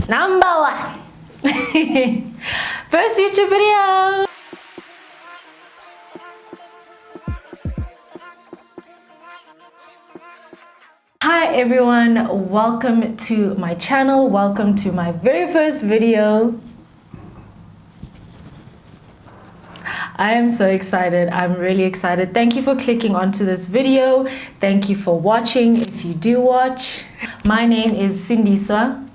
Number 1. First YouTube video. Hi everyone, welcome to my channel. Welcome to my very first video. I am so excited. I'm really excited. Thank you for clicking onto this video. Thank you for watching if you do watch. My name is Sindiswa.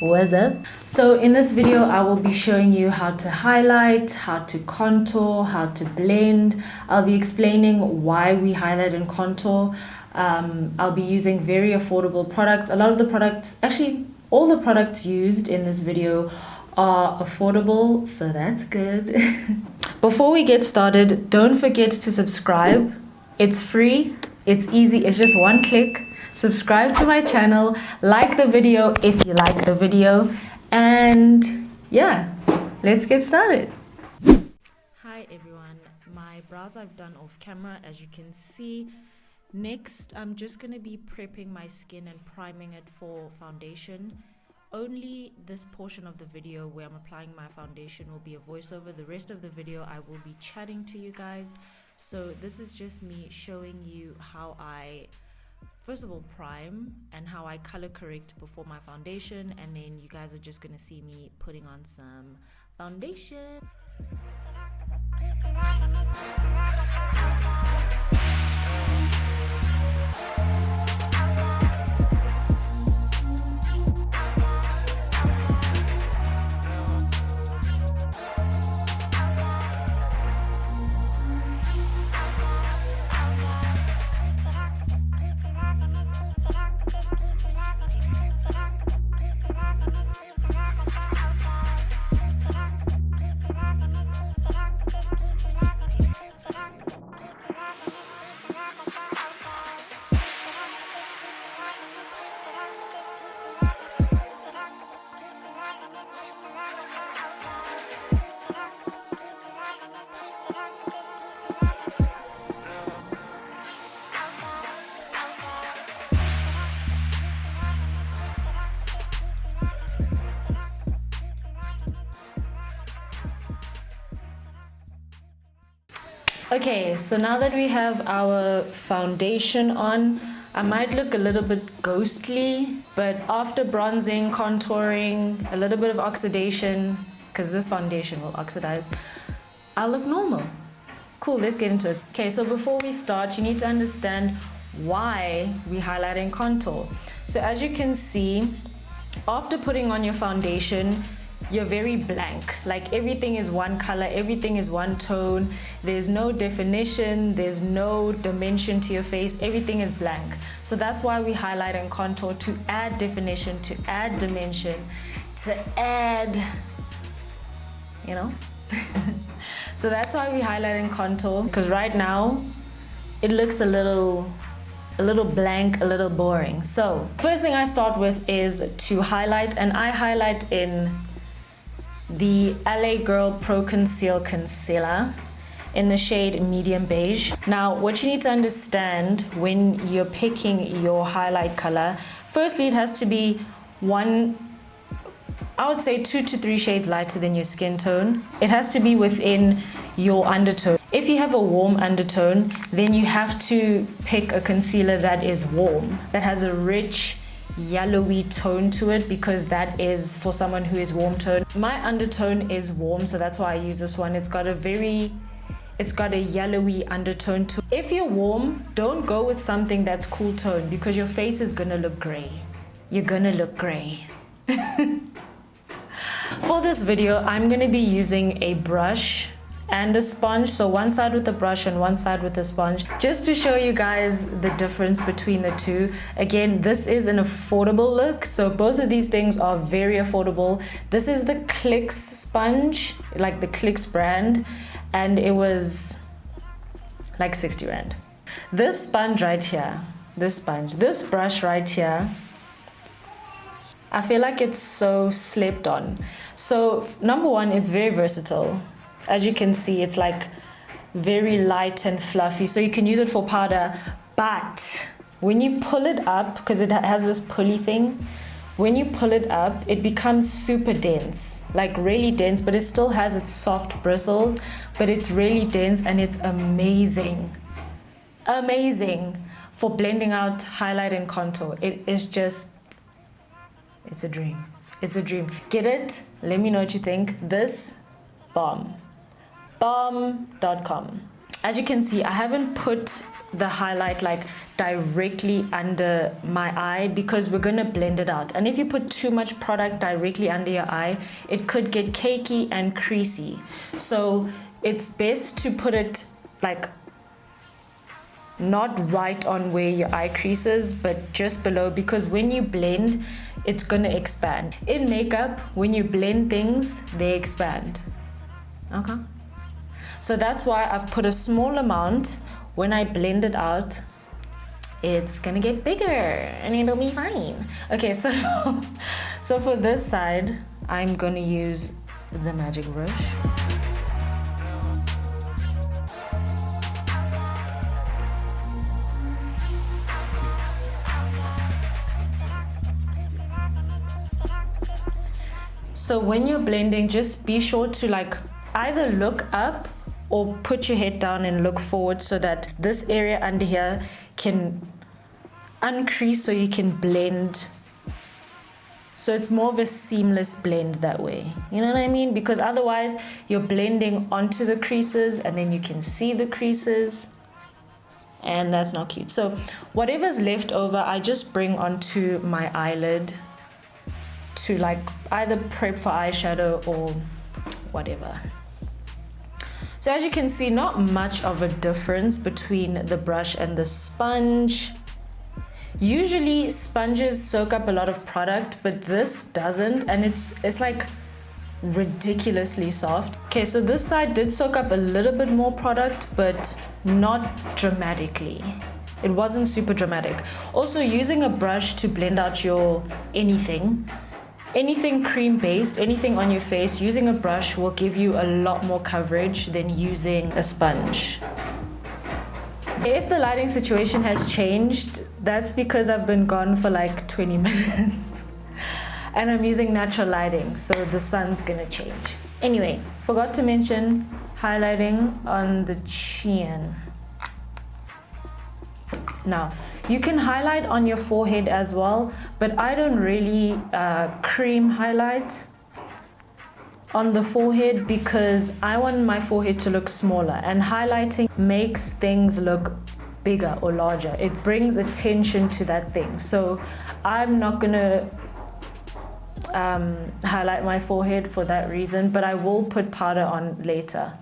What's up? So in this video, I will be showing you how to highlight, how to contour, how to blend. I'll be explaining why we highlight and contour. I'll be using very affordable products. A lot of the products, actually all the products used in this video are affordable, so that's good. Before we get started, don't forget to subscribe. It's free, it's easy, it's just one click. Subscribe to my channel, like the video if you like the video, and yeah, let's get started. Hi everyone, my brows I've done off camera, as you can see. Next, I'm just going to be prepping my skin and priming it for foundation. Only this portion of the video where I'm applying my foundation will be a voiceover. The rest of the video I will be chatting to you guys. So this is just me showing you how I first of all prime and how I color correct before my foundation, and then you guys are just going to see me putting on some foundation. Okay, so now that we have our foundation on, I might look a little bit ghostly, but after bronzing, contouring, a little bit of oxidation, because this foundation will oxidize, I'll look normal. Cool, let's get into it. Okay, so before we start, you need to understand why we highlight and contour. So as you can see, after putting on your foundation, you're very blank. Like everything is one color, everything is one tone. There's no definition, there's no dimension to your face, everything is blank. So that's why we highlight and contour, to add definition, to add dimension, to add, you know? So that's why we highlight and contour, because right now it looks a little blank, a little boring. So first thing I start with is to highlight, and I highlight in the LA Girl Pro Conceal Concealer in the shade Medium Beige. Now, what you need to understand when you're picking your highlight color, firstly, it has to be I would say 2 to 3 shades lighter than your skin tone. It has to be within your undertone. If you have a warm undertone, then you have to pick a concealer that is warm, that has a rich yellowy tone to it, because that is for someone who is warm tone. My undertone is warm, so that's why I use this one. It's got a yellowy undertone to it. If you're warm, don't go with something that's cool tone, because your face is gonna look gray. You're gonna look gray. For this video, I'm gonna be using a brush and a sponge, so one side with the brush and one side with the sponge, just to show you guys the difference between the two. Again, this is an affordable look, so both of these things are very affordable. This is the Clicks sponge, like the Clicks brand, and it was like 60 rand. This sponge right here, this brush right here, I feel like it's so slept on. So number one, it's very versatile. As you can see, it's like very light and fluffy, so you can use it for powder, but when you pull it up, because it has this pulley thing, when you pull it up, it becomes super dense, like really dense, but it still has its soft bristles, but it's really dense and it's amazing. Amazing for blending out highlight and contour. It is just, it's a dream. It's a dream. Get it? Let me know what you think. This, bomb. Bomb.com. As you can see, I haven't put the highlight like directly under my eye because we're gonna blend it out. And if you put too much product directly under your eye, it could get cakey and creasy. So it's best to put it like not right on where your eye crease is, but just below, because when you blend, it's gonna expand. In makeup, when you blend things, they expand. Okay? So that's why I've put a small amount. When I blend it out, it's gonna get bigger and it'll be fine. Okay, so for this side, I'm gonna use the magic brush. So when you're blending, just be sure to like either look up or put your head down and look forward so that this area under here can uncrease so you can blend. So it's more of a seamless blend that way. You know what I mean? Because otherwise you're blending onto the creases and then you can see the creases and that's not cute. So whatever's left over, I just bring onto my eyelid to like either prep for eyeshadow or whatever. So as you can see, not much of a difference between the brush and the sponge. Usually sponges soak up a lot of product, but this doesn't, and it's like ridiculously soft. Okay, so this side did soak up a little bit more product, but not dramatically. It wasn't super dramatic. Also, using a brush to blend out your anything cream based, anything on your face, using a brush will give you a lot more coverage than using a sponge. If the lighting situation has changed, that's because I've been gone for like 20 minutes and I'm using natural lighting, so the sun's gonna change. Anyway, forgot to mention highlighting on the chin. Now, you can highlight on your forehead as well, but I don't really cream highlight on the forehead because I want my forehead to look smaller, and highlighting makes things look bigger or larger. It brings attention to that thing. So I'm not gonna highlight my forehead for that reason, but I will put powder on later.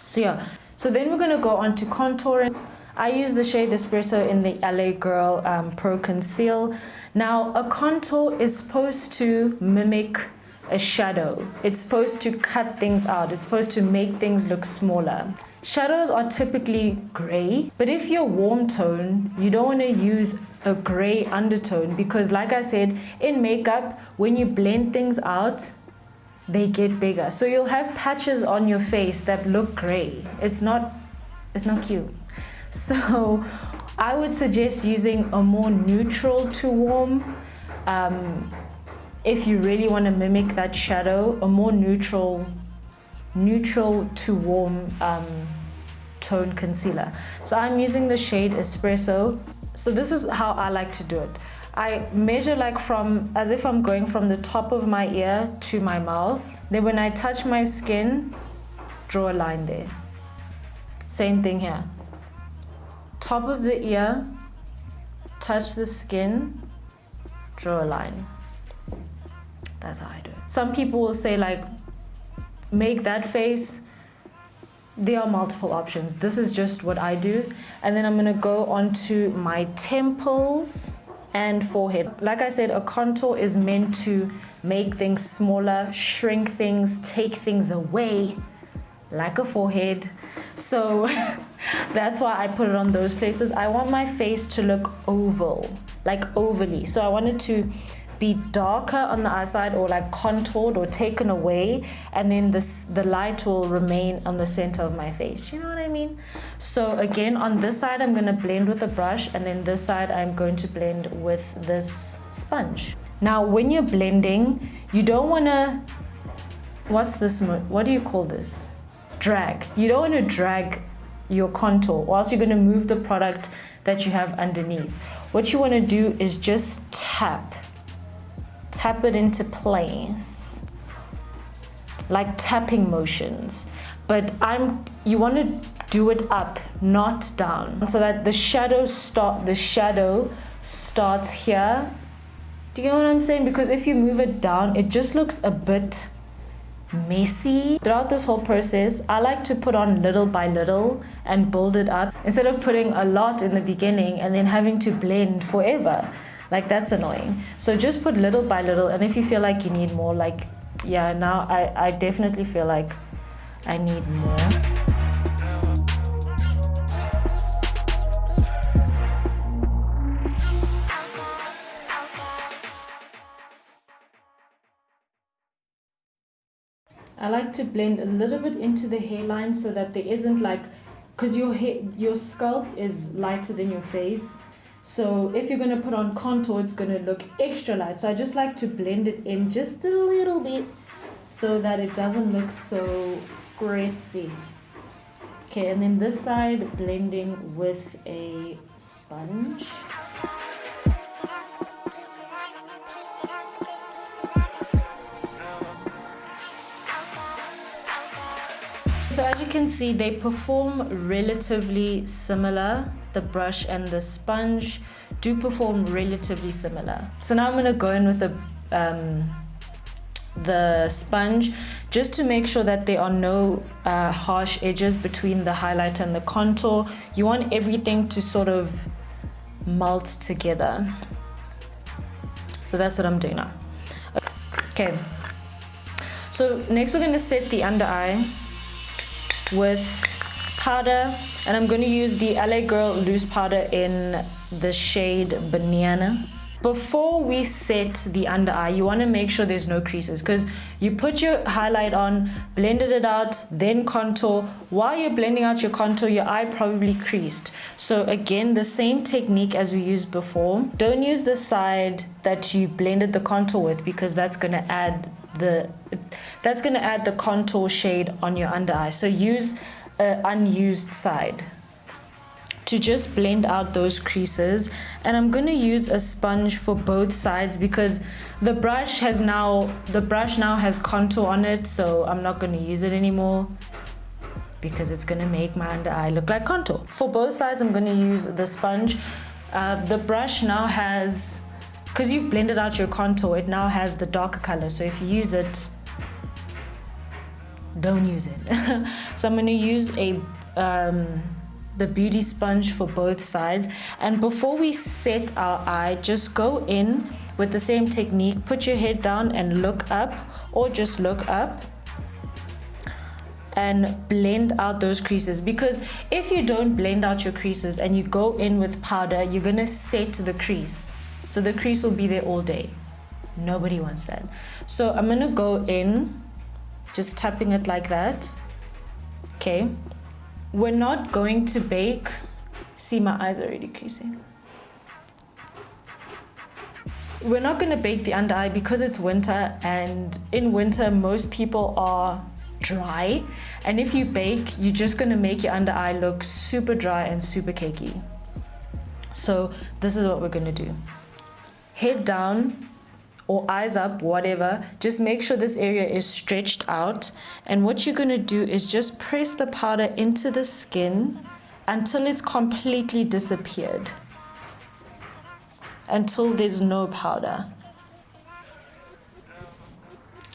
So yeah, so then we're gonna go on to contouring. I use the shade Espresso in the LA Girl Pro Conceal. Now, a contour is supposed to mimic a shadow. It's supposed to cut things out. It's supposed to make things look smaller. Shadows are typically gray, but if you're warm tone, you don't want to use a gray undertone because, like I said, in makeup, when you blend things out, they get bigger. So you'll have patches on your face that look gray. It's not cute. So I would suggest using a more neutral to warm. If you really want to mimic that shadow, a more neutral to warm tone concealer. So I'm using the shade Espresso. So this is how I like to do it. I measure like as if I'm going from the top of my ear to my mouth. Then when I touch my skin, draw a line there. Same thing here. Top of the ear, touch the skin, draw a line. That's how I do it. Some people will say like, make that face. There are multiple options. This is just what I do. And then I'm gonna go onto my temples and forehead. Like I said, a contour is meant to make things smaller, shrink things, take things away, like a forehead. So that's why I put it on those places. I want my face to look oval, like ovally. So I wanted to be darker on the outside or like contoured or taken away, and then the light will remain on the center of my face. You know what I mean? So again, on this side I'm going to blend with a brush, and then this side I'm going to blend with this sponge. Now when you're blending, you don't want to, what do you call this? Drag. You don't want to drag your contour, or else you're going to move the product that you have underneath. What you want to do is just tap it into place, like tapping motions, but you want to do it up, not down, so that the shadow starts here. Do you know what I'm saying? Because if you move it down, it just looks a bit messy. Throughout this whole process, I like to put on little by little and build it up, instead of putting a lot in the beginning and then having to blend forever. Like, that's annoying. So just put little by little, and if you feel like you need more, like, yeah, now I definitely feel like I need more. I like to blend a little bit into the hairline so that there isn't like, because your scalp is lighter than your face. So if you're going to put on contour, it's going to look extra light. So I just like to blend it in just a little bit so that it doesn't look so greasy. Okay, and then this side, blending with a sponge. So as you can see, they perform relatively similar. The brush and the sponge do perform relatively similar. So now I'm going to go in with the sponge, just to make sure that there are no harsh edges between the highlight and the contour. You want everything to sort of melt together. So that's what I'm doing now. Okay. So next we're going to set the under eye with powder, and I'm going to use the LA Girl loose powder in the shade Banana. Before we set the under eye, you want to make sure there's no creases, because you put your highlight on, blended it out, then contour. While you're blending out your contour, your eye probably creased. So again, the same technique as we used before. Don't use the side that you blended the contour with, because that's going to add the contour shade on your under eye. So use an unused side to just blend out those creases. And I'm going to use a sponge for both sides, because the brush now has contour on it, so I'm not going to use it anymore, because it's going to make my under eye look like contour. For both sides, I'm going to use the sponge. The brush now has, because you've blended out your contour, it now has the darker color. So if you use it, don't use it. So I'm going to use the beauty sponge for both sides. And before we set our eye, just go in with the same technique. Put your head down and look up, or just look up, and blend out those creases. Because if you don't blend out your creases and you go in with powder, you're going to set the crease. So the crease will be there all day. Nobody wants that. So I'm going to go in, just tapping it like that. Okay. We're not going to bake. See, my eyes are already creasing. We're not going to bake the under eye because it's winter, and in winter most people are dry, and if you bake, you're just going to make your under eye look super dry and super cakey. So this is what we're going to do. Head down or eyes up, whatever. Just make sure this area is stretched out, and what you're going to do is just press the powder into the skin until it's completely disappeared, until there's no powder,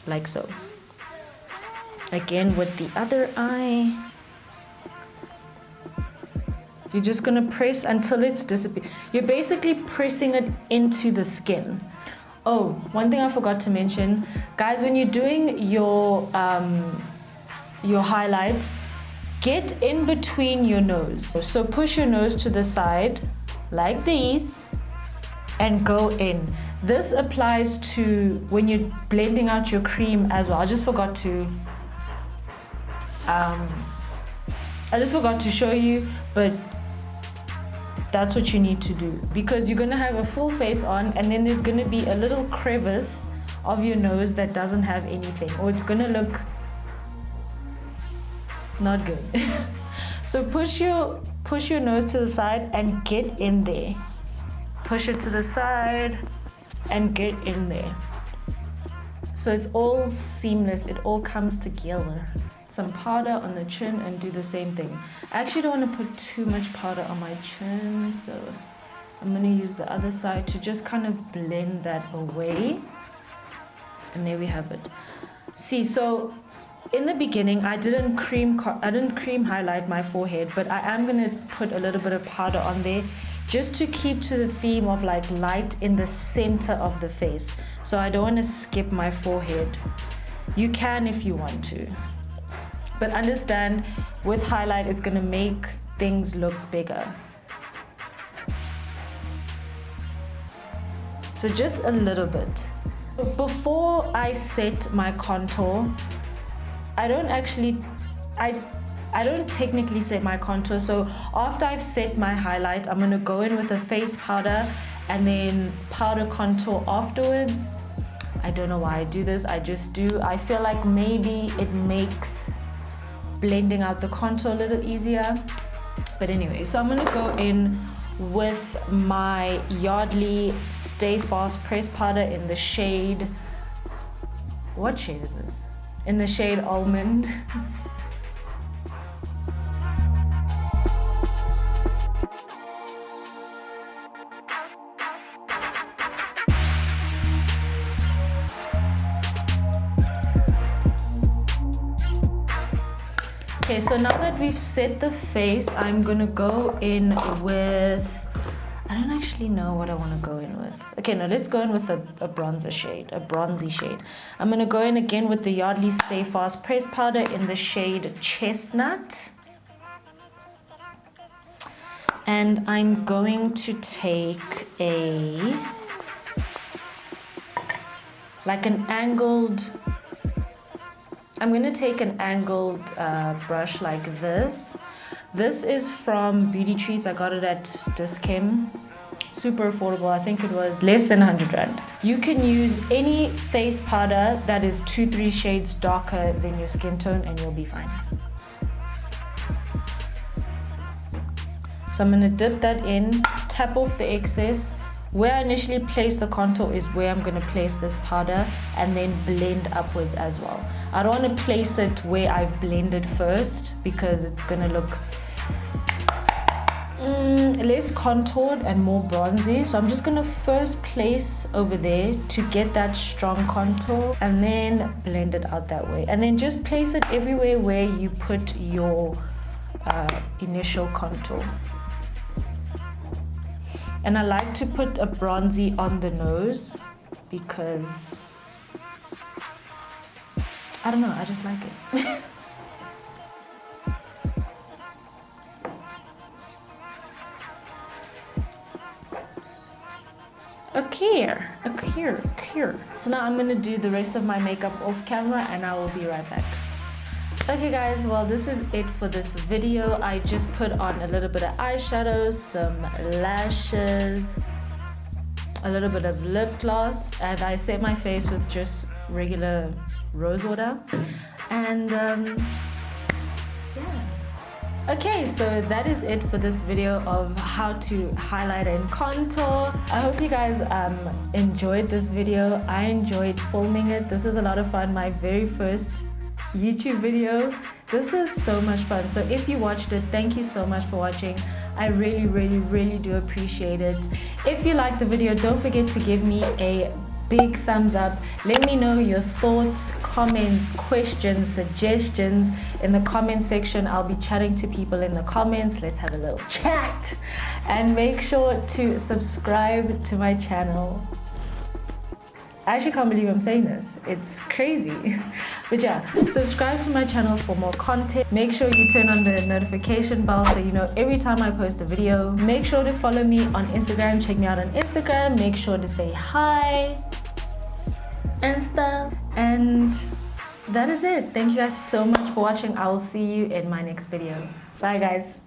like so. Again with the other eye, you're just going to press until it's disappeared. You're basically pressing it into the skin. Oh, one thing I forgot to mention, guys, when you're doing your highlight, get in between your nose. So push your nose to the side like these and go in. This applies to when you're blending out your cream as well. I just forgot to show you, but that's what you need to do, because you're gonna have a full face on, and then there's gonna be a little crevice of your nose that doesn't have anything, or it's gonna look not good. So push your nose to the side and get in there. Push it to the side and get in there. So it's all seamless, it all comes together. Some powder on the chin and do the same thing. I actually don't want to put too much powder on my chin, so I'm going to use the other side to just kind of blend that away. And there we have it. See, so in the beginning I didn't cream highlight my forehead, but I am going to put a little bit of powder on there just to keep to the theme of like light in the center of the face. So I don't want to skip my forehead. You can if you want to. But understand, with highlight, it's gonna make things look bigger. So just a little bit. Before I set my contour, I don't technically set my contour. So after I've set my highlight, I'm gonna go in with a face powder and then powder contour afterwards. I don't know why I do this, I just do. I feel like maybe it makes blending out the contour a little easier. But anyway, so I'm gonna go in with my Yardley Stay Fast press powder in the shade, what shade is this? In the shade Almond. Okay, so now that we've set the face, I'm gonna go in with, I don't actually know what I wanna go in with. Okay, no, let's go in with a bronzer shade, a bronzy shade. I'm gonna go in again with the Yardley Stay Fast press powder in the shade Chestnut. And I'm going to take I'm gonna take an angled brush like this. This is from Beauty Trees. I got it at Dischem. Super affordable. I think it was less than 100 Rand. You can use any face powder that is 2-3 shades darker than your skin tone and you'll be fine. So I'm gonna dip that in, tap off the excess. Where I initially place the contour is where I'm going to place this powder and then blend upwards as well. I don't want to place it where I've blended first because it's going to look less contoured and more bronzy. So I'm just going to first place over there to get that strong contour and then blend it out that way. And then just place it everywhere where you put your initial contour. And I like to put a bronzy on the nose because, I don't know, I just like it. Okay. So now I'm gonna do the rest of my makeup off camera and I will be right back. Okay guys, well this is it for this video. I just put on a little bit of eyeshadow, some lashes, a little bit of lip gloss, and I set my face with just regular rose water. And yeah. Okay, so that is it for this video of how to highlight and contour. I hope you guys enjoyed this video. I enjoyed filming it. This was a lot of fun. My very first YouTube video. This was so much fun. So if you watched it, thank you so much for watching. I really do appreciate it. If you liked the video, don't forget to give me a big thumbs up. Let me know your thoughts, comments, questions, suggestions in the comment section. I'll be chatting to people in the comments. Let's have a little chat. And make sure to subscribe to my channel. I actually can't believe I'm saying this. It's crazy. But yeah, subscribe to my channel for more content. Make sure you turn on the notification bell so you know every time I post a video. Make sure to follow me on Instagram. Check me out on Instagram. Make sure to say hi and stuff. And that is it. Thank you guys so much for watching. I will see you in my next video. Bye guys.